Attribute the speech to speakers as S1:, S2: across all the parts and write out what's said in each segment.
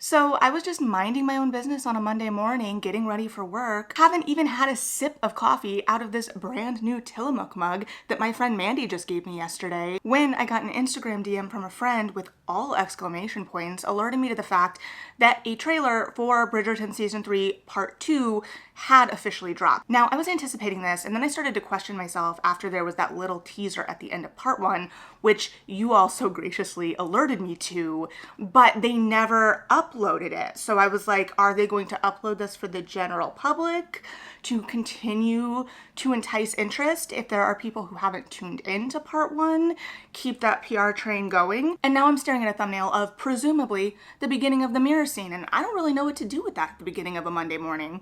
S1: So I was just minding my own business on a Monday morning, getting ready for work. Haven't even had a sip of coffee out of this brand new Tillamook mug that my friend Mandy just gave me yesterday, when I got an Instagram DM from a friend with all exclamation points alerting me to the fact that a trailer for Bridgerton Season 3 Part 2 had officially dropped. Now, I was anticipating this, and then I started to question myself after there was that little teaser at the end of Part 1, which you all so graciously alerted me to, but they never uploaded it. So I was like, are they going to upload this for the general public to continue to entice interest if there are people who haven't tuned into Part 1, keep that PR train going? And now I'm staring at a thumbnail of presumably the beginning of the mirror scene, and I don't really know what to do with that at the beginning of a Monday morning.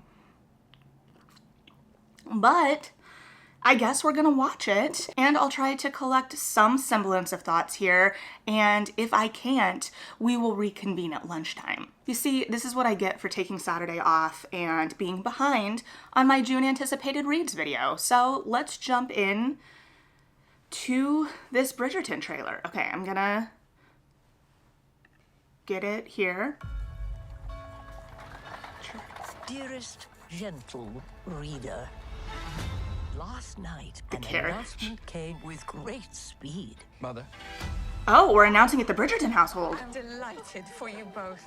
S1: But I guess we're gonna watch it, and I'll try to collect some semblance of thoughts here, and if I can't, we will reconvene at lunchtime. You see, this is what I get for taking Saturday off and being behind on my June anticipated reads video. So let's jump in to this Bridgerton trailer. Okay, I'm gonna get it here.
S2: Dearest gentle reader, last night an
S1: carriage.
S2: announcement came with great speed.
S3: Mother?
S1: Oh, we're announcing at the Bridgerton household.
S4: I'm delighted for you both.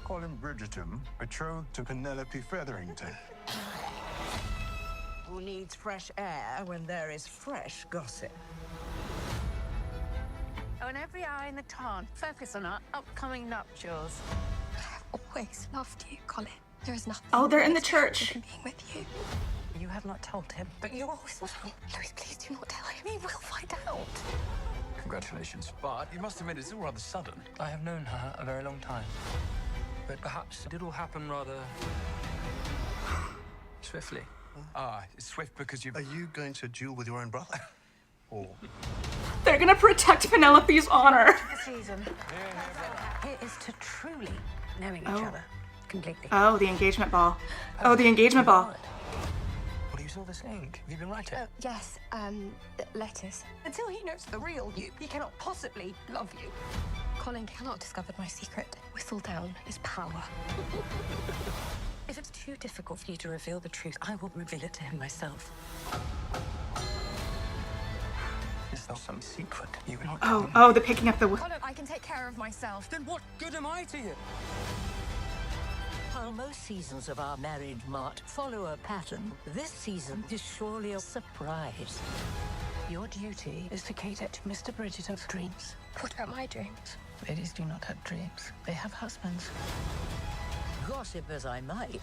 S5: Polin Bridgerton, betrothed to Penelope Featherington.
S2: Who needs fresh air when there is fresh gossip?
S4: Oh, and every eye in the town, focus on our upcoming nuptials.
S6: I've always loved you, Colin. There is nothing.
S1: Oh, they're in the church.
S6: Being with you.
S4: You have not told him, but you always will.
S6: Louis, please do not tell him. He will find out.
S3: Congratulations. But you must admit it's all rather sudden.
S7: I have known her a very long time. But perhaps it all happened rather swiftly.
S3: Ah, it's swift because you...
S5: Are you going to duel with your own brother? Or
S1: They're gonna protect Penelope's honor.
S4: Season. It is to truly knowing each other completely.
S1: Oh, the engagement ball. Oh, the engagement ball.
S7: What are you sort of saying? Have you been writing?
S6: Yes, letters.
S4: Until he knows the real you, he cannot possibly love you.
S6: Colin cannot discover my secret. Whistledown is power.
S4: If it's too difficult for you to reveal the truth, I will reveal it to him myself.
S7: Is there some secret you will not
S1: Oh, the picking up the...
S6: Colin, I can take care of myself.
S7: Then what good am I to you?
S2: While most seasons of our marriage mart follow a pattern, this season is surely a surprise.
S4: Your duty is to cater to Mr. Bridgerton's dreams.
S6: What about my dreams?
S4: Ladies do not have dreams. They have husbands.
S2: Gossip as I might,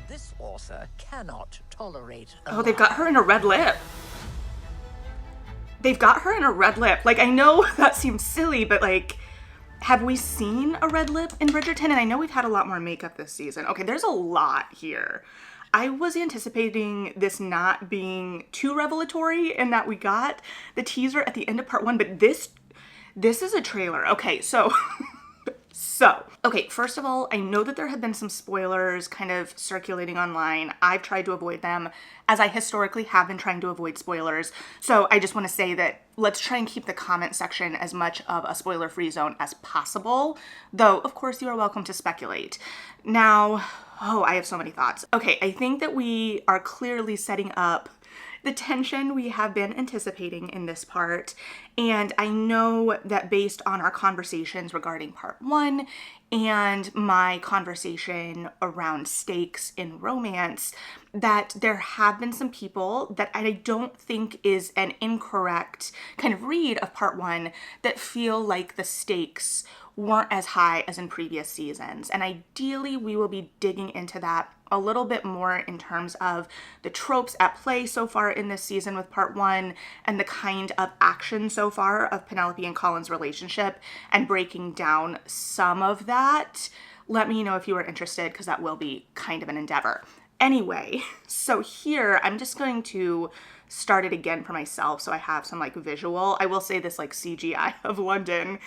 S2: this author cannot tolerate a
S1: Oh, they've got her in a red lip. They've got her in a red lip. Like, I know that seems silly, but like, have we seen a red lip in Bridgerton? And I know we've had a lot more makeup this season. Okay, there's a lot here. I was anticipating this not being too revelatory in that we got the teaser at the end of Part 1, but this is a trailer. Okay, so okay, first of all, I know that there have been some spoilers kind of circulating online. I've tried to avoid them, as I historically have been trying to avoid spoilers. So I just want to say that let's try and keep the comment section as much of a spoiler-free zone as possible, though of course you are welcome to speculate. Now, oh, I have so many thoughts. Okay, I think that we are clearly setting up the tension we have been anticipating in this part, and I know that based on our conversations regarding Part 1 and my conversation around stakes in romance, that there have been some people that I don't think is an incorrect kind of read of Part 1 that feel like the stakes weren't as high as in previous seasons. And ideally, we will be digging into that a little bit more in terms of the tropes at play so far in this season with Part 1 and the kind of action so far of Penelope and Colin's relationship and breaking down some of that. Let me know if you are interested, because that will be kind of an endeavor. Anyway, so here I'm just going to start it again for myself so I have some like visual. I will say this like CGI of London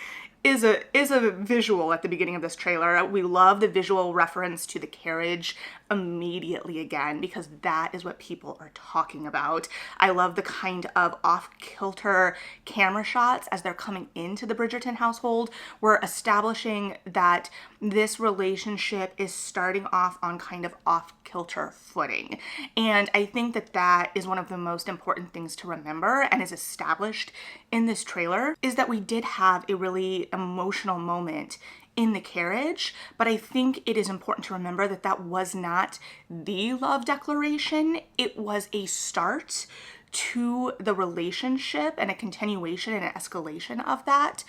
S1: is a visual at the beginning of this trailer. We love the visual reference to the carriage immediately again, because that is what people are talking about. I love the kind of off-kilter camera shots as they're coming into the Bridgerton household. We're establishing that this relationship is starting off on kind of off-kilter footing. And I think that that is one of the most important things to remember, and is established in this trailer, is that we did have a really emotional moment in the carriage, but I think it is important to remember that that was not the love declaration. It was a start to the relationship and a continuation and an escalation of that,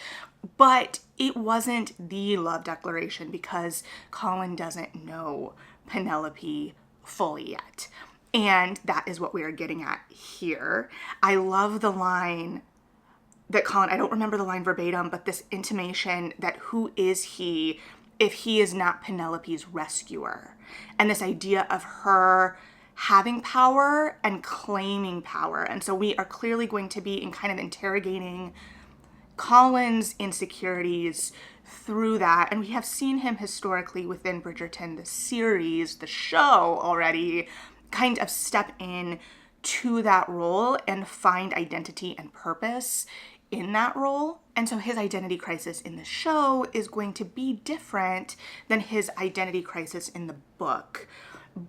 S1: but it wasn't the love declaration because Polin doesn't know Penelope fully yet. And that is what we are getting at here. I love the line that Polin, I don't remember the line verbatim, but this intimation that who is he if he is not Penelope's rescuer? And this idea of her having power and claiming power. And so we are clearly going to be in kind of interrogating Polin's insecurities through that. And we have seen him historically within Bridgerton, the series, the show already, kind of step in to that role and find identity and purpose in that role. And so his identity crisis in the show is going to be different than his identity crisis in the book.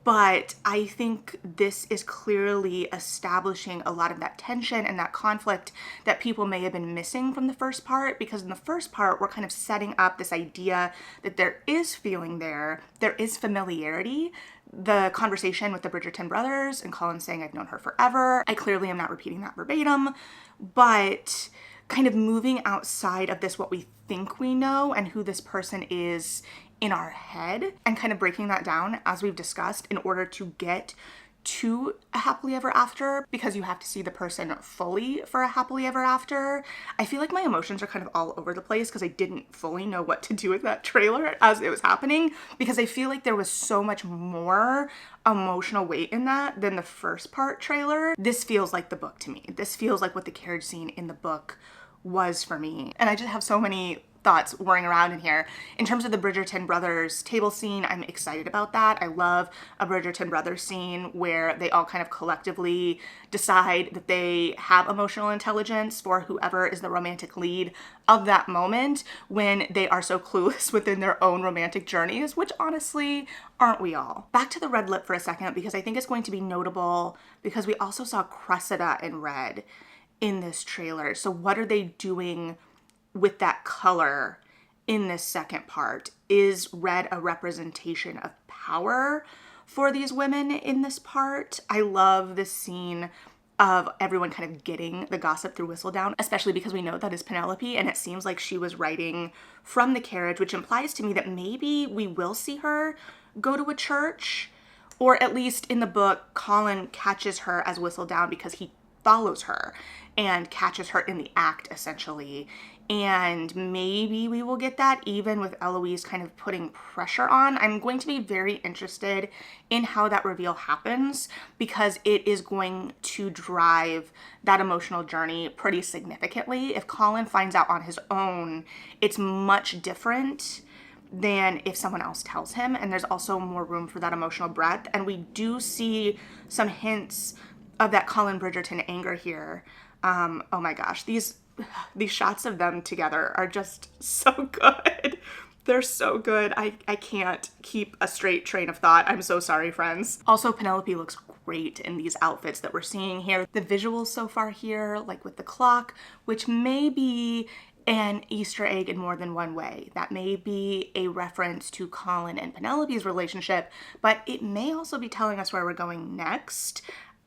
S1: But I think this is clearly establishing a lot of that tension and that conflict that people may have been missing from the first part, because in the first part, we're kind of setting up this idea that there is feeling there is familiarity. The conversation with the Bridgerton brothers and Polin saying, I've known her forever. I clearly am not repeating that verbatim, but kind of moving outside of this, what we think we know and who this person is in our head, and kind of breaking that down as we've discussed in order to get to a happily ever after, because you have to see the person fully for a happily ever after. I feel like my emotions are kind of all over the place because I didn't fully know what to do with that trailer as it was happening, because I feel like there was so much more emotional weight in that than the first part trailer. This feels like the book to me. This feels like what the carriage scene in the book was for me. And I just have so many thoughts whirring around in here. In terms of the Bridgerton brothers table scene, I'm excited about that. I love a Bridgerton brothers scene where they all kind of collectively decide that they have emotional intelligence for whoever is the romantic lead of that moment, when they are so clueless within their own romantic journeys, which honestly, aren't we all? Back to the red lip for a second, because I think it's going to be notable because we also saw Cressida in red in this trailer. So what are they doing with that color in this second part? Is red a representation of power for these women in this part? I love this scene of everyone kind of getting the gossip through Whistledown, especially because we know that is Penelope, and it seems like she was writing from the carriage, which implies to me that maybe we will see her go to a church, or at least in the book, Polin catches her as Whistledown because he follows her and catches her in the act, essentially. And maybe we will get that even with Eloise kind of putting pressure on. I'm going to be very interested in how that reveal happens, because it is going to drive that emotional journey pretty significantly. If Polin finds out on his own, it's much different than if someone else tells him. And there's also more room for that emotional breadth. And we do see some hints of that Colin Bridgerton anger here. Oh my gosh, these shots of them together are just so good. They're so good. I can't keep a straight train of thought. I'm so sorry, friends. Also, Penelope looks great in these outfits that we're seeing here. The visuals so far here, like with the clock, which may be an Easter egg in more than one way. That may be a reference to Colin and Penelope's relationship, but it may also be telling us where we're going next.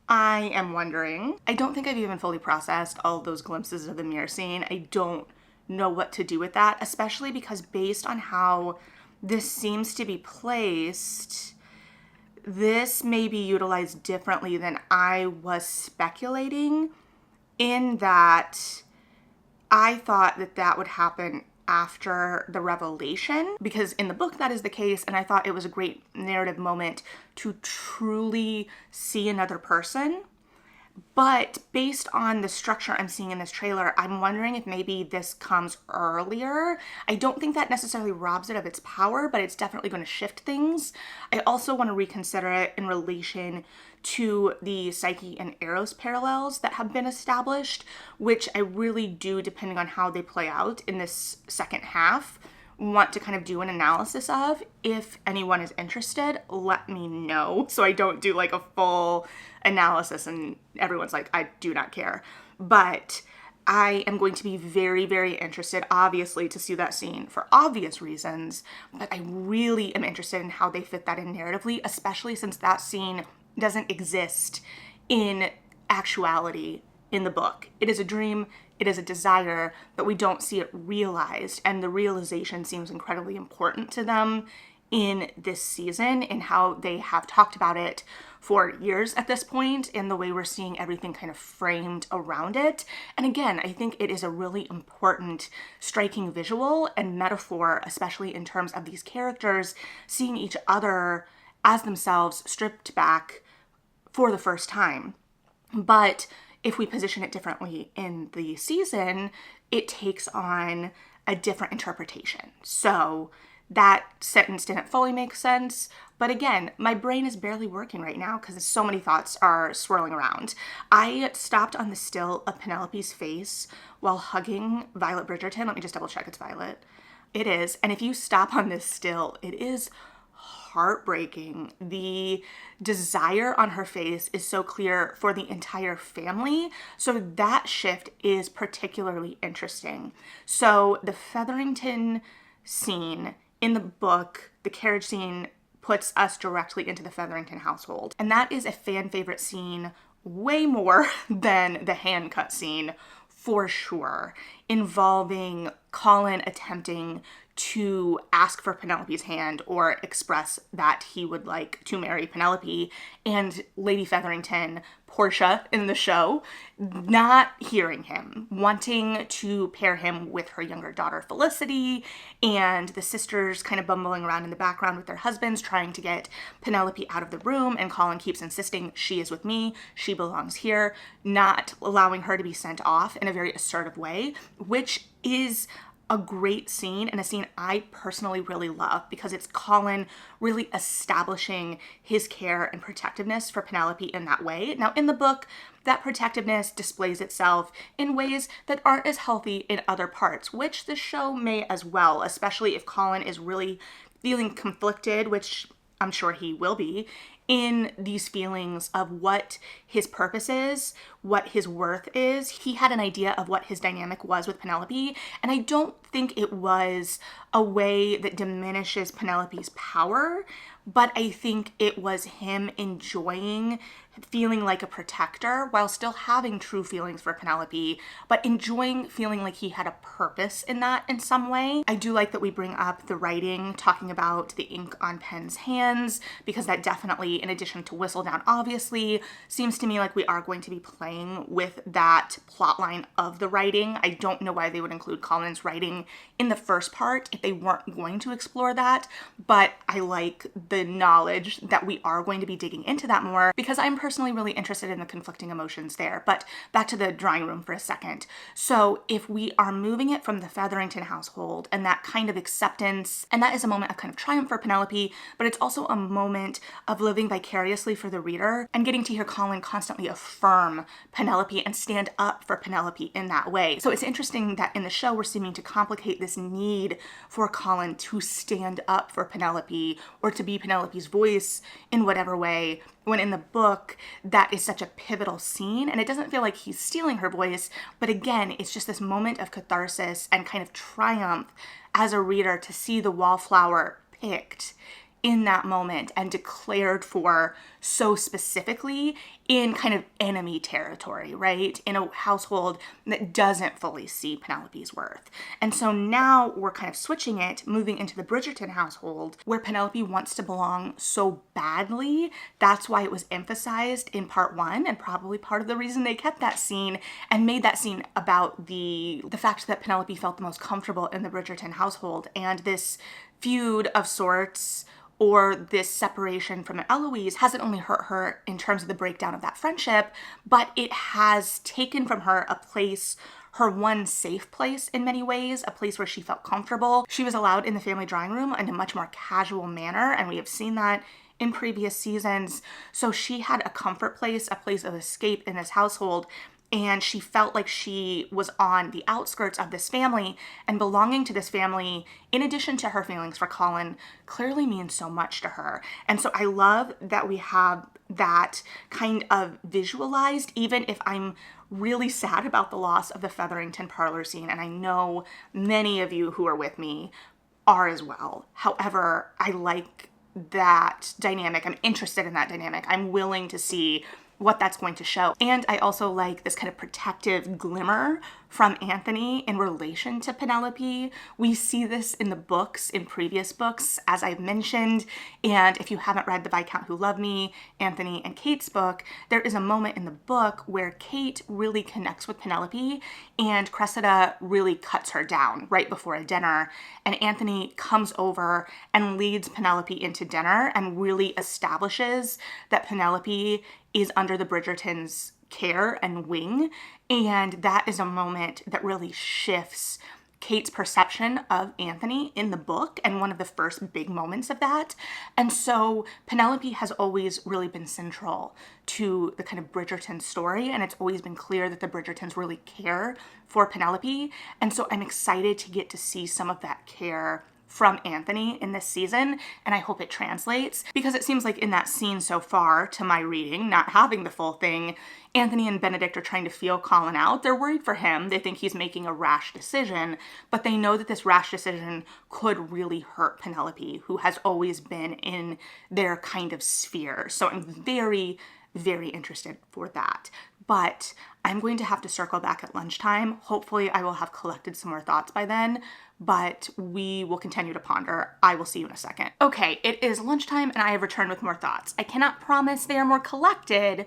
S1: I am wondering. I don't think I've even fully processed all of those glimpses of the mirror scene. I don't know what to do with that, especially because based on how this seems to be placed, this may be utilized differently than I was speculating, in that I thought that that would happen after the revelation, because in the book that is the case, and I thought it was a great narrative moment to truly see another person. But based on the structure I'm seeing in this trailer, I'm wondering if maybe this comes earlier. I don't think that necessarily robs it of its power, but it's definitely going to shift things. I also want to reconsider it in relation to the Psyche and Eros parallels that have been established, which I really do, depending on how they play out in this second half, want to kind of do an analysis of. If anyone is interested, let me know so I don't do like a full analysis and everyone's like, I do not care. But I am going to be very, very interested, obviously, to see that scene for obvious reasons, but I really am interested in how they fit that in narratively, especially since that scene doesn't exist in actuality in the book. It is a dream, it is a desire, but we don't see it realized, and the realization seems incredibly important to them in this season and how they have talked about it for years at this point, and the way we're seeing everything kind of framed around it. And again, I think it is a really important, striking visual and metaphor, especially in terms of these characters seeing each other as themselves stripped back for the first time. But if we position it differently in the season, it takes on a different interpretation. So that sentence didn't fully make sense, but again, my brain is barely working right now because so many thoughts are swirling around. I stopped on the still of Penelope's face while hugging Violet Bridgerton. Let me just double check it's Violet. It is. And if you stop on this still, it is heartbreaking. The desire on her face is so clear for the entire family. So that shift is particularly interesting. So the Featherington scene in the book, the carriage scene, puts us directly into the Featherington household. And that is a fan favorite scene way more than the hand cut scene, for sure, involving Colin attempting to ask for Penelope's hand or express that he would like to marry Penelope, and Lady Featherington, Portia in the show, not hearing him, wanting to pair him with her younger daughter Felicity, and the sisters kind of bumbling around in the background with their husbands trying to get Penelope out of the room, and Colin keeps insisting she is with me, she belongs here, not allowing her to be sent off in a very assertive way, which is a great scene, and a scene I personally really love because it's Colin really establishing his care and protectiveness for Penelope in that way. Now, in the book, that protectiveness displays itself in ways that aren't as healthy in other parts, which the show may as well, especially if Colin is really feeling conflicted, which I'm sure he will be, in these feelings of what his purpose is, what his worth is. He had an idea of what his dynamic was with Penelope, and I don't think it was a way that diminishes Penelope's power, but I think it was him enjoying feeling like a protector while still having true feelings for Penelope, but enjoying feeling like he had a purpose in that in some way. I do like that we bring up the writing, talking about the ink on Pen's hands, because that definitely, in addition to Whistledown, obviously, seems to me like we are going to be playing with that plotline of the writing. I don't know why they would include Colin's writing in the first part if they weren't going to explore that, but I like the knowledge that we are going to be digging into that more, because I'm personally really interested in the conflicting emotions there. But back to the drawing room for a second. So if we are moving it from the Featherington household and that kind of acceptance, and that is a moment of kind of triumph for Penelope, but it's also a moment of living vicariously for the reader and getting to hear Colin constantly affirm Penelope and stand up for Penelope in that way. So it's interesting that in the show we're seeming to complicate this need for Colin to stand up for Penelope or to be Penelope's voice in whatever way, when in the book that is such a pivotal scene, and it doesn't feel like he's stealing her voice, but again, it's just this moment of catharsis and kind of triumph as a reader to see the wallflower picked in that moment and declared for so specifically in kind of enemy territory, right? In a household that doesn't fully see Penelope's worth. And so now we're kind of switching it, moving into the Bridgerton household where Penelope wants to belong so badly. That's why it was emphasized in part one, and probably part of the reason they kept that scene and made that scene about the fact that Penelope felt the most comfortable in the Bridgerton household, and this feud of sorts or this separation from Eloise hasn't only hurt her in terms of the breakdown breakdown of that friendship, but it has taken from her a place, her one safe place in many ways, a place where she felt comfortable. She was allowed in the family drawing room in a much more casual manner, and we have seen that in previous seasons. So she had a comfort place, a place of escape in this household, and she felt like she was on the outskirts of this family, and belonging to this family, in addition to her feelings for Colin, clearly means so much to her. And so I love that we have that kind of visualized, even if I'm really sad about the loss of the Featherington parlor scene, and I know many of you who are with me are as well. However, I like that dynamic. I'm interested in that dynamic. I'm willing to see what that's going to show. And I also like this kind of protective glimmer from Anthony in relation to Penelope. We see this in the books, in previous books, as I've mentioned. And if you haven't read The Viscount Who Loved Me, Anthony and Kate's book, there is a moment in the book where Kate really connects with Penelope and Cressida really cuts her down right before a dinner. And Anthony comes over and leads Penelope into dinner and really establishes that Penelope is under the Bridgertons' care and wing. And that is a moment that really shifts Kate's perception of Anthony in the book, and one of the first big moments of that. And so Penelope has always really been central to the kind of Bridgerton story, and it's always been clear that the Bridgertons really care for Penelope. And so I'm excited to get to see some of that care from Anthony in this season, and I hope it translates, because it seems like in that scene so far, to my reading, not having the full thing, Anthony and Benedict are trying to feel Colin out. They're worried for him. They think he's making a rash decision, but they know that this rash decision could really hurt Penelope, who has always been in their kind of sphere. So I'm very, very interested for that. But I'm going to have to circle back at lunchtime. Hopefully I will have collected some more thoughts by then, but we will continue to ponder. I will see you in a second. Okay, it is lunchtime and I have returned with more thoughts. I cannot promise they are more collected,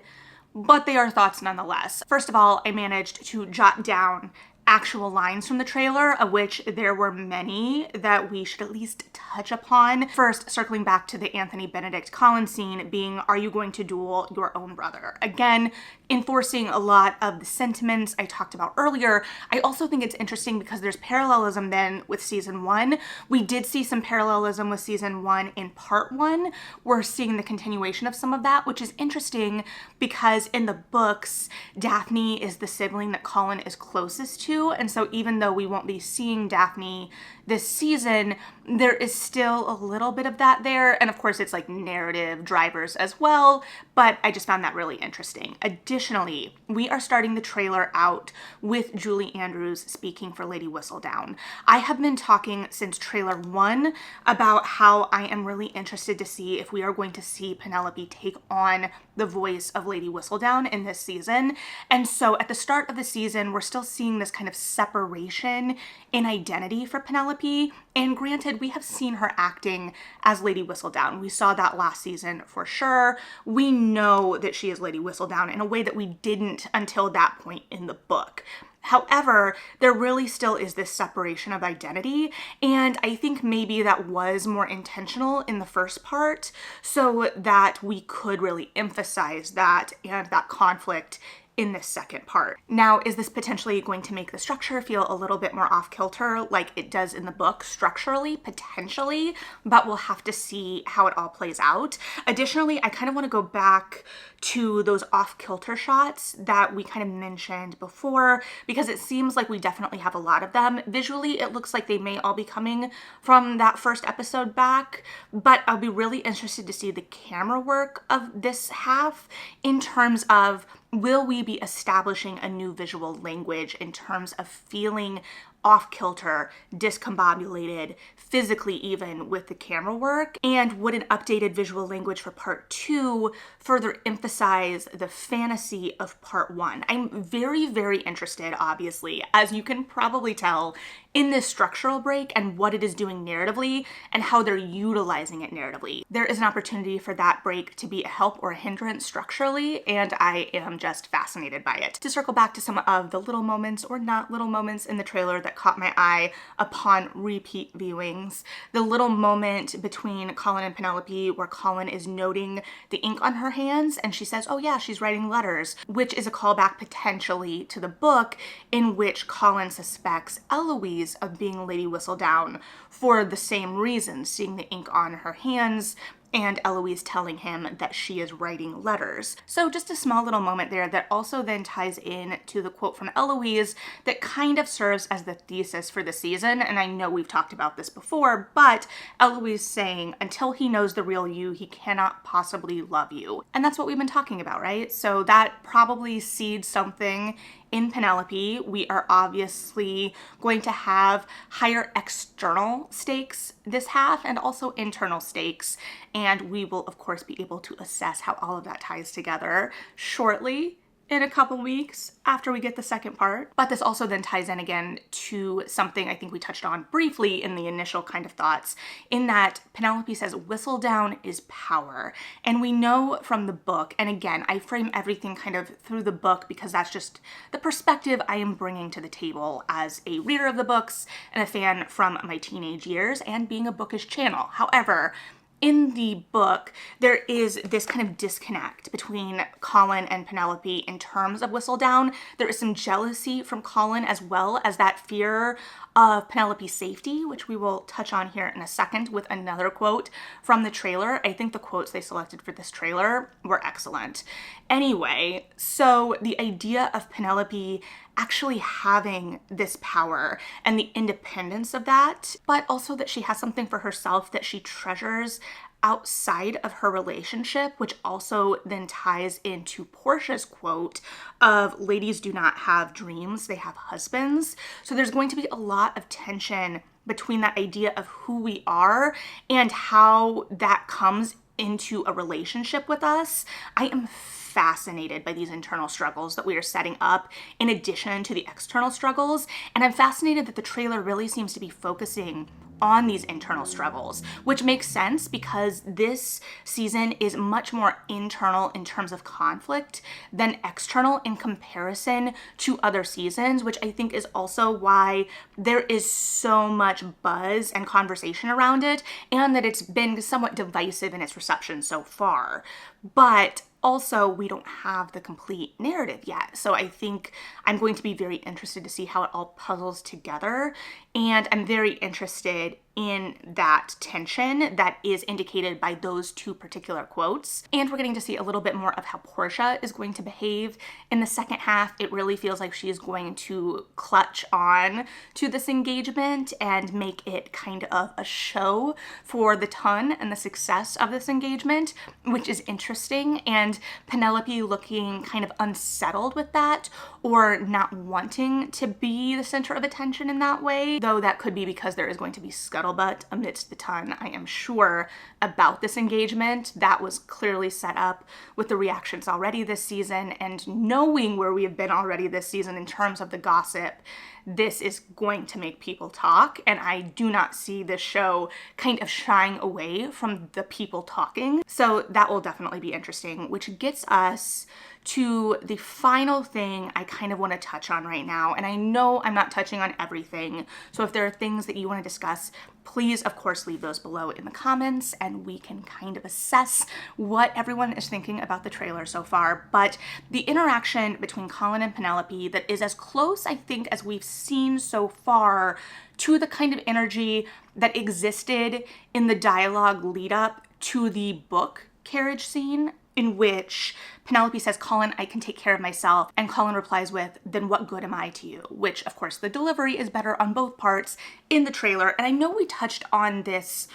S1: but they are thoughts nonetheless. First of all, I managed to jot down actual lines from the trailer, of which there were many that we should at least touch upon. First, circling back to the Anthony Benedict Colin scene being, are you going to duel your own brother? Again, enforcing a lot of the sentiments I talked about earlier. I also think it's interesting because there's parallelism then with season 1. We did see some parallelism with season 1 in part 1. We're seeing the continuation of some of that, which is interesting because in the books, Daphne is the sibling that Colin is closest to. And so even though we won't be seeing Daphne this season, there is still a little bit of that there. And of course, it's like narrative drivers as well, but I just found that really interesting. Additionally, we are starting the trailer out with Julie Andrews speaking for Lady Whistledown. I have been talking since trailer 1 about how I am really interested to see if we are going to see Penelope take on the voice of Lady Whistledown in this season. And so at the start of the season, we're still seeing this kind of separation in identity for Penelope. And granted, we have seen her acting as Lady Whistledown. We saw that last season for sure. We know that she is Lady Whistledown in a way that we didn't until that point in the book. However, there really still is this separation of identity, and I think maybe that was more intentional in the first part so that we could really emphasize that and that conflict in this second part. Now, is this potentially going to make the structure feel a little bit more off-kilter like it does in the book structurally? Potentially, but we'll have to see how it all plays out. Additionally, I kind of want to go back to those off-kilter shots that we kind of mentioned before, because it seems like we definitely have a lot of them. Visually, it looks like they may all be coming from that first episode back, but I'll be really interested to see the camera work of this half in terms of, will we be establishing a new visual language in terms of feeling off-kilter, discombobulated, physically even with the camera work? And would an updated visual language for part 2 further emphasize the fantasy of part 1? I'm very, very interested, obviously, as you can probably tell, in this structural break and what it is doing narratively and how they're utilizing it narratively. There is an opportunity for that break to be a help or a hindrance structurally, and I am just fascinated by it. To circle back to some of the little moments or not little moments in the trailer that caught my eye upon repeat viewings, the little moment between Colin and Penelope where Colin is noting the ink on her hands and she says, oh yeah, she's writing letters, which is a callback potentially to the book in which Colin suspects Eloise of being Lady Whistledown for the same reason, seeing the ink on her hands and Eloise telling him that she is writing letters. So just a small little moment there that also then ties in to the quote from Eloise that kind of serves as the thesis for the season. And I know we've talked about this before, but Eloise saying, until he knows the real you, he cannot possibly love you. And that's what we've been talking about, right? So that probably seeds something in Penelope. We are obviously going to have higher external stakes this half and also internal stakes. And we will, of course, be able to assess how all of that ties together shortly in a couple weeks after we get the second part. But this also then ties in again to something I think we touched on briefly in the initial kind of thoughts, in that Penelope says Whistledown is power. And we know from the book, and again, I frame everything kind of through the book because that's just the perspective I am bringing to the table as a reader of the books and a fan from my teenage years and being a bookish channel. However, in the book, there is this kind of disconnect between Colin and Penelope in terms of Whistledown. There is some jealousy from Colin as well as that fear of Penelope's safety, which we will touch on here in a second with another quote from the trailer. I think the quotes they selected for this trailer were excellent. Anyway, so the idea of Penelope actually having this power and the independence of that, but also that she has something for herself that she treasures outside of her relationship, which also then ties into Portia's quote of ladies do not have dreams, they have husbands. So there's going to be a lot of tension between that idea of who we are and how that comes into a relationship with us. I am fascinated by these internal struggles that we are setting up in addition to the external struggles. And I'm fascinated that the trailer really seems to be focusing on these internal struggles, which makes sense because this season is much more internal in terms of conflict than external in comparison to other seasons, which I think is also why there is so much buzz and conversation around it, and that it's been somewhat divisive in its reception so far. But also, we don't have the complete narrative yet. So I think I'm going to be very interested to see how it all puzzles together. And I'm very interested in that tension that is indicated by those two particular quotes. And we're getting to see a little bit more of how Portia is going to behave in the second half. It really feels like she is going to clutch on to this engagement and make it kind of a show for the ton and the success of this engagement, which is interesting. And Penelope looking kind of unsettled with that or not wanting to be the center of attention in that way, though that could be because there is going to be scuttlebutt amidst the ton, I am sure, about this engagement. That was clearly set up with the reactions already this season, and knowing where we have been already this season in terms of the gossip, this is going to make people talk, and I do not see this show kind of shying away from the people talking. So that will definitely be interesting, which gets us to the final thing I kind of want to touch on right now. And I know I'm not touching on everything, so if there are things that you want to discuss, please, of course, leave those below in the comments and we can kind of assess what everyone is thinking about the trailer so far. But the interaction between Colin and Penelope that is as close, I think, as we've seen so far to the kind of energy that existed in the dialogue lead up to the book carriage scene, in which Penelope says, Colin, I can take care of myself. And Colin replies with, then what good am I to you? Which, of course, the delivery is better on both parts in the trailer. And I know we touched on this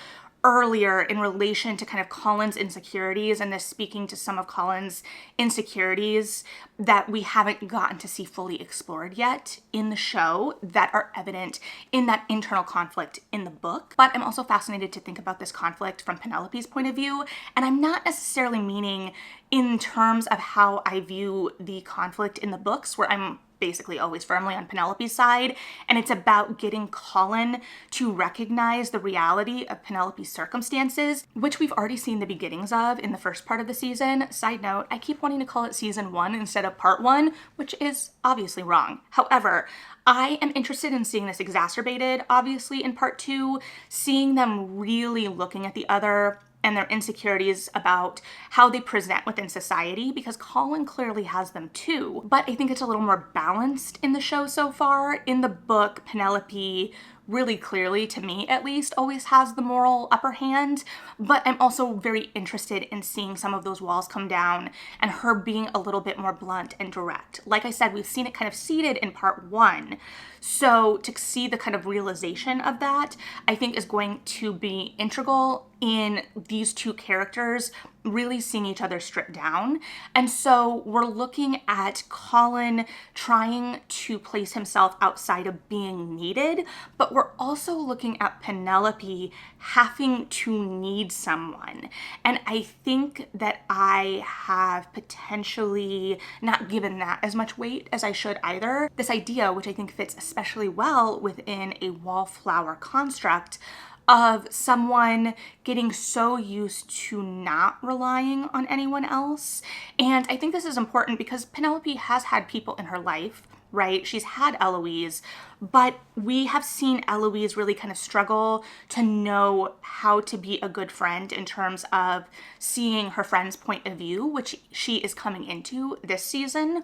S1: earlier in relation to kind of Colin's insecurities and this speaking to some of Colin's insecurities that we haven't gotten to see fully explored yet in the show that are evident in that internal conflict in the book. But I'm also fascinated to think about this conflict from Penelope's point of view. And I'm not necessarily meaning in terms of how I view the conflict in the books, where I'm basically always firmly on Penelope's side, and it's about getting Colin to recognize the reality of Penelope's circumstances, which we've already seen the beginnings of in the first part of the season. Side note, I keep wanting to call it season 1 instead of part 1, which is obviously wrong. However, I am interested in seeing this exacerbated, obviously, in part 2, seeing them really looking at the other and their insecurities about how they present within society, because Colin clearly has them too. But I think it's a little more balanced in the show so far. In the book, Penelope really clearly, to me at least, always has the moral upper hand, but I'm also very interested in seeing some of those walls come down and her being a little bit more blunt and direct. Like I said, we've seen it kind of seeded in part 1. So to see the kind of realization of that, I think is going to be integral in these two characters really seeing each other stripped down. And so we're looking at Colin trying to place himself outside of being needed, but we're also looking at Penelope having to need someone. And I think that I have potentially not given that as much weight as I should either. This idea, which I think fits especially well within a wallflower construct, of someone getting so used to not relying on anyone else. And I think this is important because Penelope has had people in her life, right? She's had Eloise, but we have seen Eloise really kind of struggle to know how to be a good friend in terms of seeing her friend's point of view, which she is coming into this season.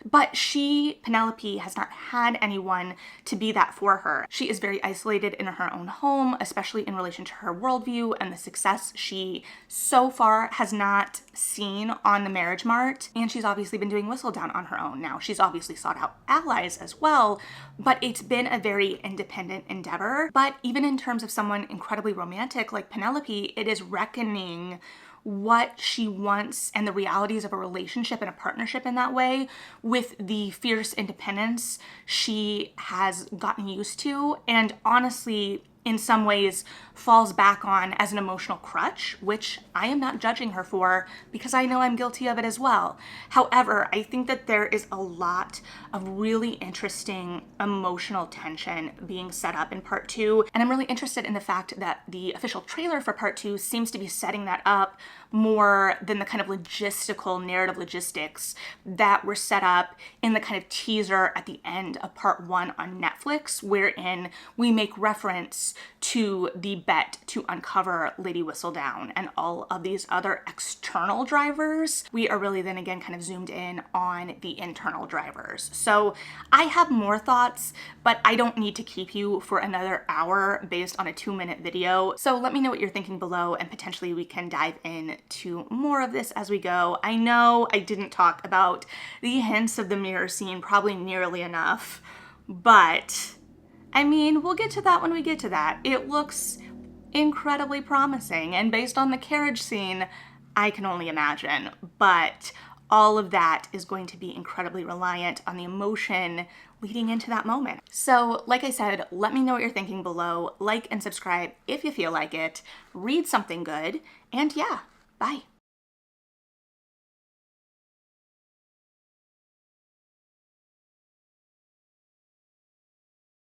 S1: But Penelope, has not had anyone to be that for her. She is very isolated in her own home, especially in relation to her worldview and the success she so far has not seen on the marriage mart. And she's obviously been doing Whistledown on her own now. She's obviously sought out allies as well, but it's been a very independent endeavor. But even in terms of someone incredibly romantic like Penelope, it is reckoning what she wants and the realities of a relationship and a partnership in that way with the fierce independence she has gotten used to, and honestly in some ways falls back on as an emotional crutch, which I am not judging her for because I know I'm guilty of it as well. However, I think that there is a lot of really interesting emotional tension being set up in part 2, and I'm really interested in the fact that the official trailer for part 2 seems to be setting that up more than the kind of logistical narrative logistics that were set up in the kind of teaser at the end of part 1 on Netflix, wherein we make reference to the bet to uncover Lady Whistledown and all of these other external drivers. We are really then again kind of zoomed in on the internal drivers. So I have more thoughts, but I don't need to keep you for another hour based on a 2-minute video. So let me know what you're thinking below, and potentially we can dive into more of this as we go. I know I didn't talk about the hints of the mirror scene probably nearly enough, but I mean, we'll get to that when we get to that. It looks incredibly promising, and based on the carriage scene, I can only imagine. But all of that is going to be incredibly reliant on the emotion leading into that moment. So, like I said, let me know what you're thinking below. Like and subscribe if you feel like it. Read something good, and yeah, bye.